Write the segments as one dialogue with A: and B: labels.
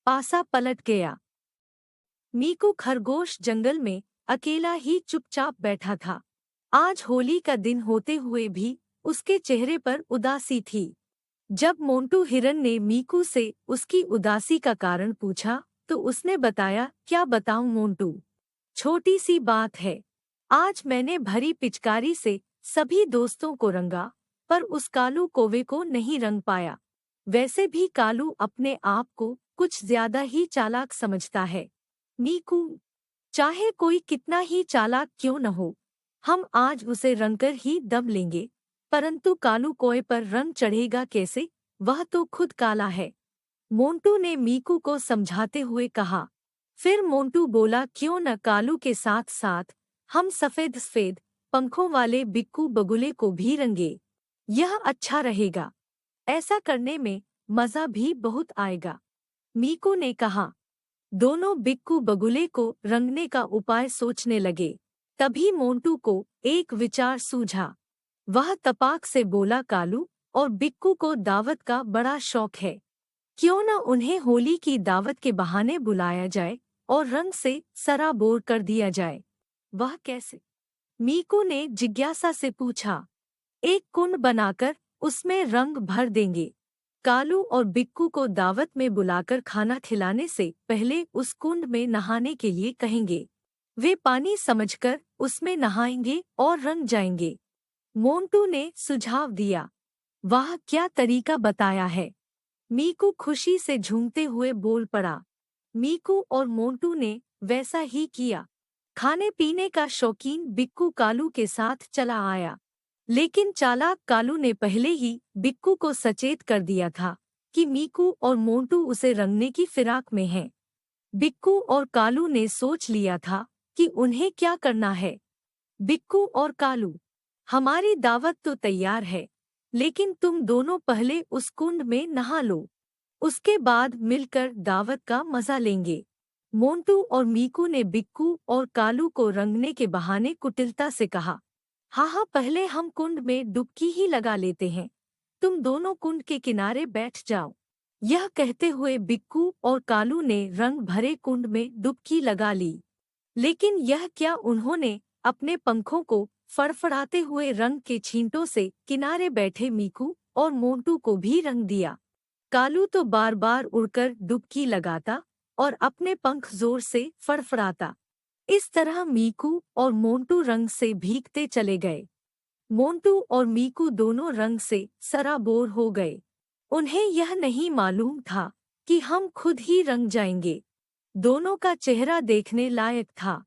A: पासा पलट गया। मीकू खरगोश जंगल में अकेला ही चुपचाप बैठा था। आज होली का दिन होते हुए भी उसके चेहरे पर उदासी थी। जब मोंटू हिरन ने मीकू से उसकी उदासी का कारण पूछा तो उसने बताया, क्या बताऊं मोंटू, छोटी सी बात है। आज मैंने भरी पिचकारी से सभी दोस्तों को रंगा, पर उस कालू कौवे को नहीं रंग पाया। वैसे भी कालू अपने आप को कुछ ज्यादा ही चालाक समझता है। मीकू, चाहे कोई कितना ही चालाक क्यों न हो, हम आज उसे रंगकर ही दम लेंगे। परंतु कालू कौवे पर रंग चढ़ेगा कैसे, वह तो खुद काला है। मोंटू ने मीकू को समझाते हुए कहा। फिर मोंटू बोला, क्यों न कालू के साथ साथ हम सफेद सफेद पंखों वाले बिक्कू बगुले को भी रंगे। यह अच्छा रहेगा। ऐसा करने में मजा भी बहुत आएगा। मीकू ने कहा। दोनों बिक्कू बगुले को रंगने का उपाय सोचने लगे। तभी मोंटू को एक विचार सूझा। वह तपाक से बोला, कालू और बिक्कू को दावत का बड़ा शौक है। क्यों न उन्हें होली की दावत के बहाने बुलाया जाए और रंग से सराबोर कर दिया जाए। वह कैसे? मीकू ने जिज्ञासा से पूछा। एक कुंड बनाकर उसमें रंग भर देंगे। कालू और बिक्कू को दावत में बुलाकर खाना खिलाने से पहले उस कुंड में नहाने के लिए कहेंगे। वे पानी समझकर उसमें नहाएंगे और रंग जाएंगे। मोंटू ने सुझाव दिया। वाह, क्या तरीका बताया है। मीकू खुशी से झूमते हुए बोल पड़ा। मीकू और मोंटू ने वैसा ही किया। खाने पीने का शौकीन बिक्कू कालू के साथ चला आया। लेकिन चालाक कालू ने पहले ही बिक्कू को सचेत कर दिया था कि मीकू और मोंटू उसे रंगने की फिराक में हैं। बिक्कू और कालू ने सोच लिया था कि उन्हें क्या करना है। बिक्कू और कालू, हमारी दावत तो तैयार है, लेकिन तुम दोनों पहले उस कुंड में नहा लो। उसके बाद मिलकर दावत का मजा लेंगे। मोंटू और मीकू ने बिक्कू और कालू को रंगने के बहाने कुटिलता से कहा। हाँ, पहले हम कुंड में डुबकी ही लगा लेते हैं। तुम दोनों कुंड के किनारे बैठ जाओ। यह कहते हुए बिक्कू और कालू ने रंग भरे कुंड में डुबकी लगा ली। लेकिन यह क्या, उन्होंने अपने पंखों को फड़फड़ाते हुए रंग के छींटों से किनारे बैठे मीकू और मोंटू को भी रंग दिया। कालू तो बार बार उड़कर डुबकी लगाता और अपने पंख जोर से फड़फड़ाता। इस तरह मीकू और मोंटू रंग से भीगते चले गए। मोंटू और मीकू दोनों रंग से सराबोर हो गए। उन्हें यह नहीं मालूम था कि हम खुद ही रंग जाएंगे। दोनों का चेहरा देखने लायक था।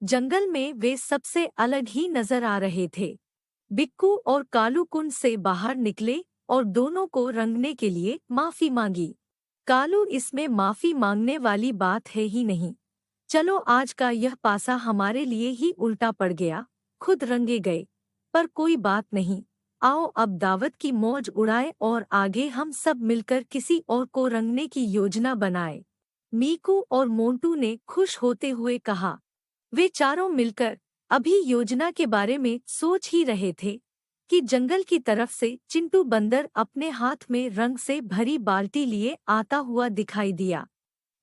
A: जंगल में वे सबसे अलग ही नजर आ रहे थे। बिक्कू और कालू कुंड से बाहर निकले और दोनों को रंगने के लिए माफी मांगी। कालू, इसमें माफी मांगने वाली बात है ही नहीं। चलो, आज का यह पासा हमारे लिए ही उल्टा पड़ गया, खुद रंगे गए। पर कोई बात नहीं, आओ अब दावत की मौज उड़ाए और आगे हम सब मिलकर किसी और को रंगने की योजना बनाए। मीकू और मोंटू ने खुश होते हुए कहा। वे चारों मिलकर अभी योजना के बारे में सोच ही रहे थे कि जंगल की तरफ से चिंटू बंदर अपने हाथ में रंग से भरी बाल्टी लिए आता हुआ दिखाई दिया।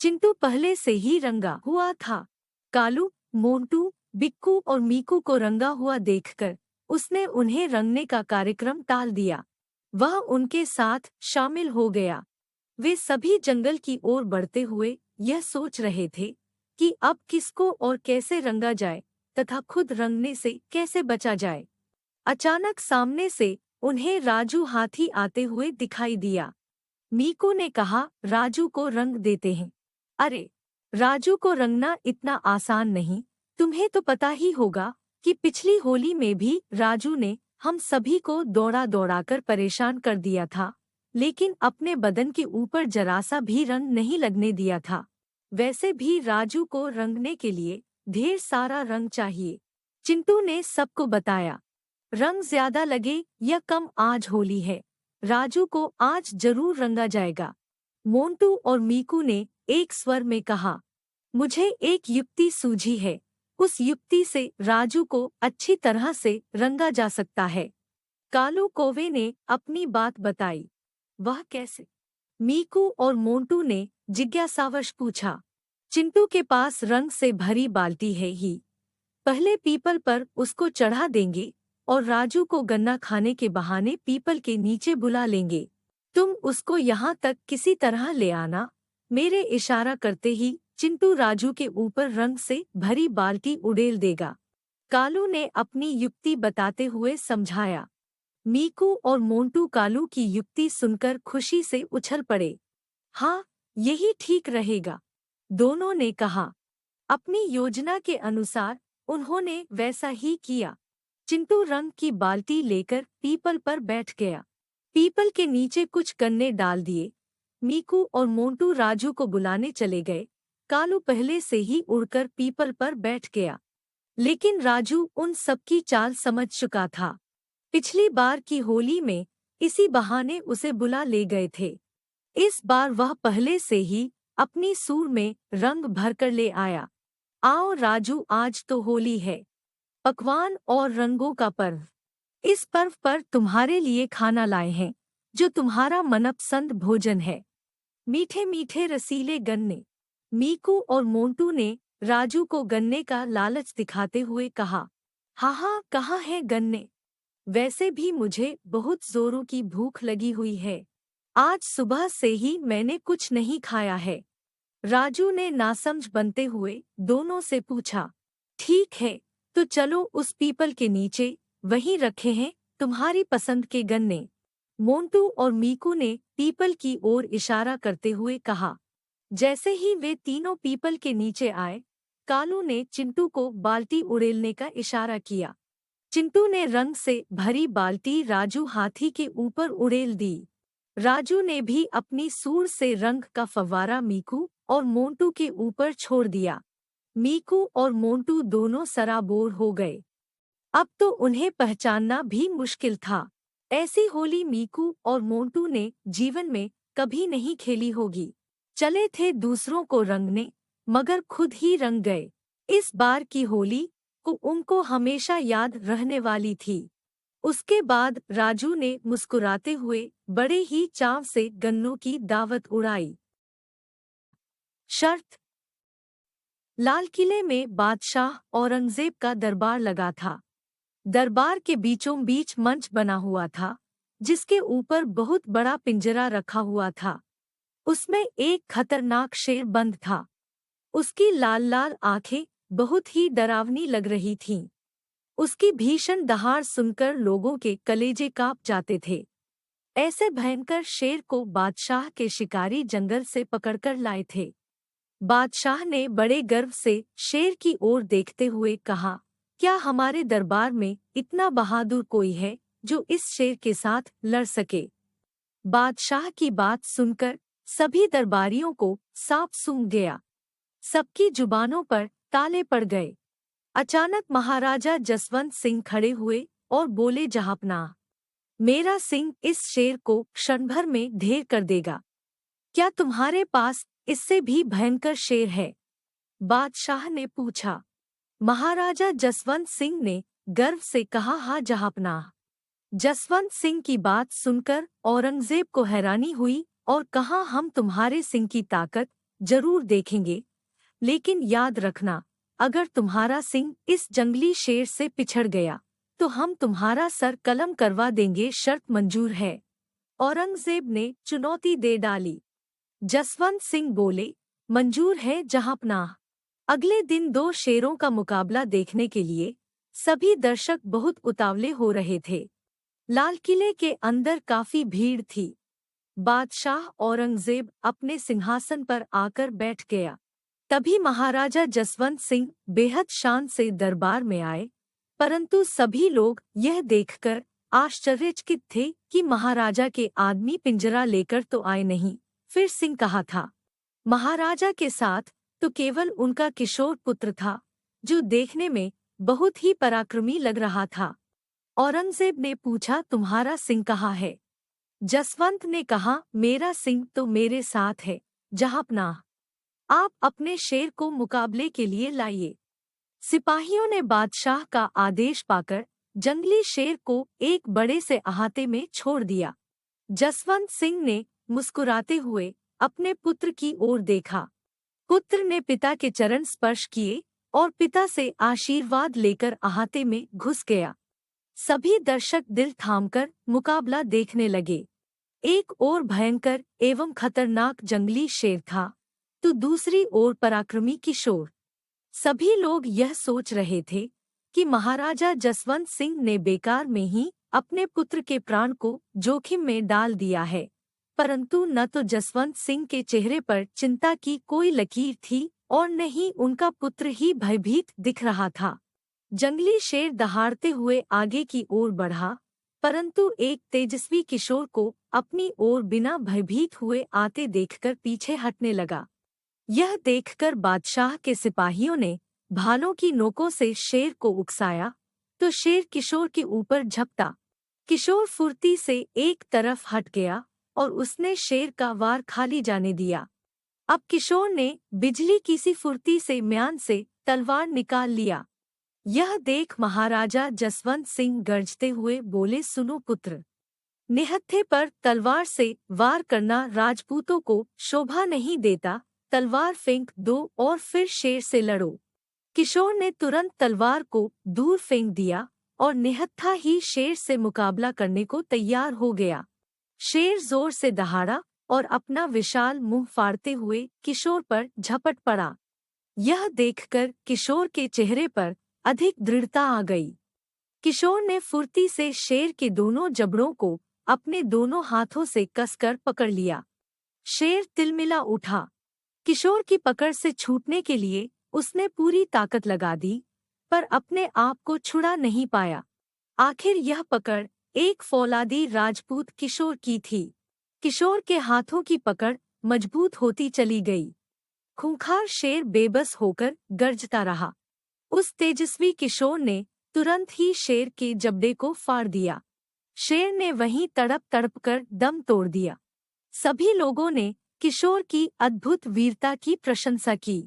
A: चिंटू पहले से ही रंगा हुआ था। कालू, मोंटू, बिक्कू और मीकू को रंगा हुआ देखकर उसने उन्हें रंगने का कार्यक्रम टाल दिया। वह उनके साथ शामिल हो गया। वे सभी जंगल की ओर बढ़ते हुए यह सोच रहे थे कि अब किसको और कैसे रंगा जाए तथा खुद रंगने से कैसे बचा जाए। अचानक सामने से उन्हें राजू हाथी आते हुए दिखाई दिया। मीकू ने कहा, राजू को रंग देते हैं। अरे, राजू को रंगना इतना आसान नहीं। तुम्हें तो पता ही होगा कि पिछली होली में भी राजू ने हम सभी को दौड़ा दौड़ाकर परेशान कर दिया था, लेकिन अपने बदन के ऊपर जरा सा भी रंग नहीं लगने दिया था। वैसे भी राजू को रंगने के लिए ढेर सारा रंग चाहिए। चिंटू ने सबको बताया। रंग ज्यादा लगे या कम, आज होली है। राजू को आज जरूर रंगा जाएगा। मोंटू और मीकू ने एक स्वर में कहा। मुझे एक युक्ति सूझी है। उस युक्ति से राजू को अच्छी तरह से रंगा जा सकता है। कालू कौवे ने अपनी बात बताई। वह कैसे? मीकू और मोंटू ने जिज्ञासावश पूछा। चिंटू के पास रंग से भरी बाल्टी है ही। पहले पीपल पर उसको चढ़ा देंगे और राजू को गन्ना खाने के बहाने पीपल के नीचे बुला लेंगे। तुम उसको यहाँ तक किसी तरह ले आना। मेरे इशारा करते ही चिंटू राजू के ऊपर रंग से भरी बाल्टी उड़ेल देगा। कालू ने अपनी युक्ति बताते हुए समझाया। मीकू और मोंटू कालू की युक्ति सुनकर खुशी से उछल पड़े। हाँ, यही ठीक रहेगा, दोनों ने कहा। अपनी योजना के अनुसार उन्होंने वैसा ही किया। चिंटू रंग की बाल्टी लेकर पीपल पर बैठ गया। पीपल के नीचे कुछ गन्ने डाल दिए। मीकू और मोंटू राजू को बुलाने चले गए। कालू पहले से ही उड़कर पीपल पर बैठ गया, लेकिन राजू उन सबकी चाल समझ चुका था। पिछली बार की होली में इसी बहाने उसे बुला ले गए थे। इस बार वह पहले से ही अपनी सूर में रंग भरकर ले आया। आओ राजू, आज तो होली है, पकवान और रंगों का पर्व। इस पर्व पर तुम्हारे लिए खाना लाए हैं, जो तुम्हारा मनपसंद भोजन है। मीठे मीठे रसीले गन्ने। मीकू और मोंटू ने राजू को गन्ने का लालच दिखाते हुए कहा। हाँ, कहाँ है गन्ने? वैसे भी मुझे बहुत जोरों की भूख लगी हुई है। आज सुबह से ही मैंने कुछ नहीं खाया है। राजू ने नासमझ बनते हुए दोनों से पूछा। ठीक है, तो चलो उस पीपल के नीचे, वहीं रखे हैं तुम्हारी पसंद के गन्ने। मोंटू और मीकू ने पीपल की ओर इशारा करते हुए कहा। जैसे ही वे तीनों पीपल के नीचे आए, कालू ने चिंटू को बाल्टी उड़ेलने का इशारा किया। चिंटू ने रंग से भरी बाल्टी राजू हाथी के ऊपर उड़ेल दी। राजू ने भी अपनी सूर से रंग का फव्वारा मीकू और मोंटू के ऊपर छोड़ दिया। मीकू और मोंटू दोनों सराबोर हो गए। अब तो उन्हें पहचानना भी मुश्किल था। ऐसी होली मीकू और मोंटू ने जीवन में कभी नहीं खेली होगी। चले थे दूसरों को रंगने, मगर खुद ही रंग गए। इस बार की होली को उनको हमेशा याद रहने वाली थी। उसके बाद राजू ने मुस्कुराते हुए बड़े ही चाव से गन्नों की दावत उड़ाई। शर्त। लाल किले में बादशाह औरंगजेब का दरबार लगा था। दरबार के बीचों बीच मंच बना हुआ था, जिसके ऊपर बहुत बड़ा पिंजरा रखा हुआ था। उसमें एक खतरनाक शेर बंद था। उसकी लाल लाल आंखें बहुत ही डरावनी लग रही थीं। उसकी भीषण दहाड़ सुनकर लोगों के कलेजे कांप जाते थे। ऐसे भयंकर शेर को बादशाह के शिकारी जंगल से पकड़कर लाए थे। बादशाह ने बड़े गर्व से शेर की ओर देखते हुए कहा, क्या हमारे दरबार में इतना बहादुर कोई है जो इस शेर के साथ लड़ सके? बादशाह की बात सुनकर सभी दरबारियों को सांप सूंघ गया। सबकी जुबानों पर ताले पड़ गए। अचानक महाराजा जसवंत सिंह खड़े हुए और बोले, जहांपनाह, मेरा सिंह इस शेर को क्षण भर में ढेर कर देगा। क्या तुम्हारे पास इससे भी भयंकर शेर है? बादशाह ने पूछा। महाराजा जसवंत सिंह ने गर्व से कहा, हाँ जहांपनाह। जसवंत सिंह की बात सुनकर औरंगजेब को हैरानी हुई और कहा, हम तुम्हारे सिंह की ताकत जरूर देखेंगे, लेकिन याद रखना, अगर तुम्हारा सिंह इस जंगली शेर से पिछड़ गया तो हम तुम्हारा सर कलम करवा देंगे। शर्त मंजूर है? औरंगजेब ने चुनौती दे डाली। जसवंत सिंह बोले, मंजूर है जहांपनाह। अगले दिन दो शेरों का मुकाबला देखने के लिए सभी दर्शक बहुत उतावले हो रहे थे। लाल किले के अंदर काफी भीड़ थी। बादशाह औरंगजेब अपने सिंहासन पर आकर बैठ गया। तभी महाराजा जसवंत सिंह बेहद शान से दरबार में आए, परंतु सभी लोग यह देखकर आश्चर्यचकित थे कि महाराजा के आदमी पिंजरा लेकर तो आए नहीं। फिर सिंह कहा था। महाराजा के साथ तो केवल उनका किशोर पुत्र था, जो देखने में बहुत ही पराक्रमी लग रहा था। औरंगजेब ने पूछा, तुम्हारा सिंह कहाँ है? जसवंत ने कहा, मेरा सिंह तो मेरे साथ है जहांपनाह। आप अपने शेर को मुकाबले के लिए लाइए। सिपाहियों ने बादशाह का आदेश पाकर जंगली शेर को एक बड़े से अहाते में छोड़ दिया। जसवंत सिंह ने मुस्कुराते हुए अपने पुत्र की ओर देखा। पुत्र ने पिता के चरण स्पर्श किए और पिता से आशीर्वाद लेकर अहाते में घुस गया। सभी दर्शक दिल थामकर मुकाबला देखने लगे। एक ओर भयंकर एवं खतरनाक जंगली शेर था, तो दूसरी ओर पराक्रमी किशोर। सभी लोग यह सोच रहे थे कि महाराजा जसवंत सिंह ने बेकार में ही अपने पुत्र के प्राण को जोखिम में डाल दिया है, परंतु न तो जसवंत सिंह के चेहरे पर चिंता की कोई लकीर थी और न ही उनका पुत्र ही भयभीत दिख रहा था। जंगली शेर दहाड़ते हुए आगे की ओर बढ़ा, परंतु एक तेजस्वी किशोर को अपनी ओर बिना भयभीत हुए आते देखकर पीछे हटने लगा। यह देखकर बादशाह के सिपाहियों ने भालों की नोकों से शेर को उकसाया, तो शेर किशोर के ऊपर झपटा। किशोर फुर्ती से एक तरफ हट गया और उसने शेर का वार खाली जाने दिया। अब किशोर ने बिजली की सी फुर्ती से म्यान से तलवार निकाल लिया। यह देख महाराजा जसवंत सिंह गरजते हुए बोले, सुनो पुत्र, निहत्थे पर तलवार से वार करना राजपूतों को शोभा नहीं देता। तलवार फेंक दो और फिर शेर से लड़ो। किशोर ने तुरंत तलवार को दूर फेंक दिया और निहत्था ही शेर से मुकाबला करने को तैयार हो गया। शेर जोर से दहाड़ा और अपना विशाल मुंह फाड़ते हुए किशोर पर झपट पड़ा। यह देखकर किशोर के चेहरे पर अधिक दृढ़ता आ गई। किशोर ने फुर्ती से शेर के दोनों जबड़ों को अपने दोनों हाथों से कसकर पकड़ लिया। शेर तिलमिला उठा। किशोर की पकड़ से छूटने के लिए उसने पूरी ताकत लगा दी, पर अपने आप को छुड़ा नहीं पाया। आखिर यह पकड़ एक फौलादी राजपूत किशोर की थी। किशोर के हाथों की पकड़ मजबूत होती चली गई। खूंखार शेर बेबस होकर गर्जता रहा। उस तेजस्वी किशोर ने तुरंत ही शेर के जबड़े को फाड़ दिया। शेर ने वहीं तड़प तड़प कर दम तोड़ दिया। सभी लोगों ने किशोर की अद्भुत वीरता की प्रशंसा की।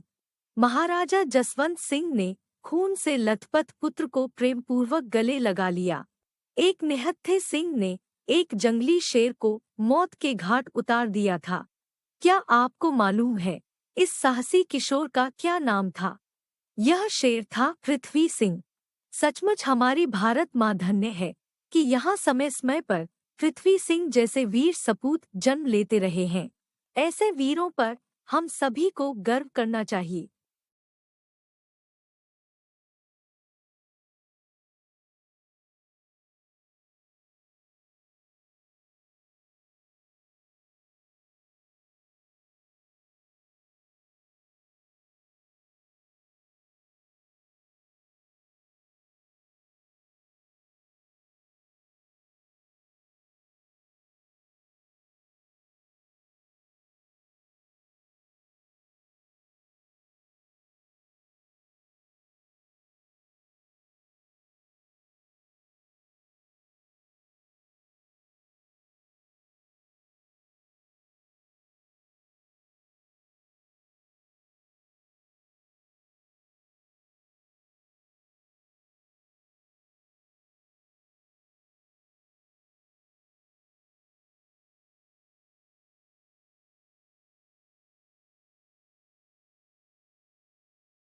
A: महाराजा जसवंत सिंह ने खून से लथपथ पुत्र को प्रेमपूर्वक गले लगा लिया। एक निहत्थे सिंह ने एक जंगली शेर को मौत के घाट उतार दिया था। क्या आपको मालूम है इस साहसी किशोर का क्या नाम था? यह शेर था पृथ्वी सिंह। सचमुच हमारी भारत माँ धन्य है कि यहाँ समय समय पर पृथ्वी सिंह जैसे वीर सपूत जन्म लेते रहे हैं। ऐसे वीरों पर हम सभी को गर्व करना चाहिए।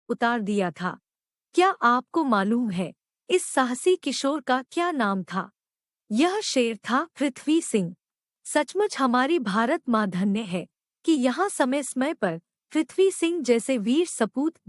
A: उतार दिया था। क्या आपको मालूम है इस साहसी किशोर का क्या नाम था? यह शेर था पृथ्वी सिंह। सचमुच हमारी भारत माँ धन्य है कि यहाँ समय समय पर पृथ्वी सिंह जैसे वीर सपूत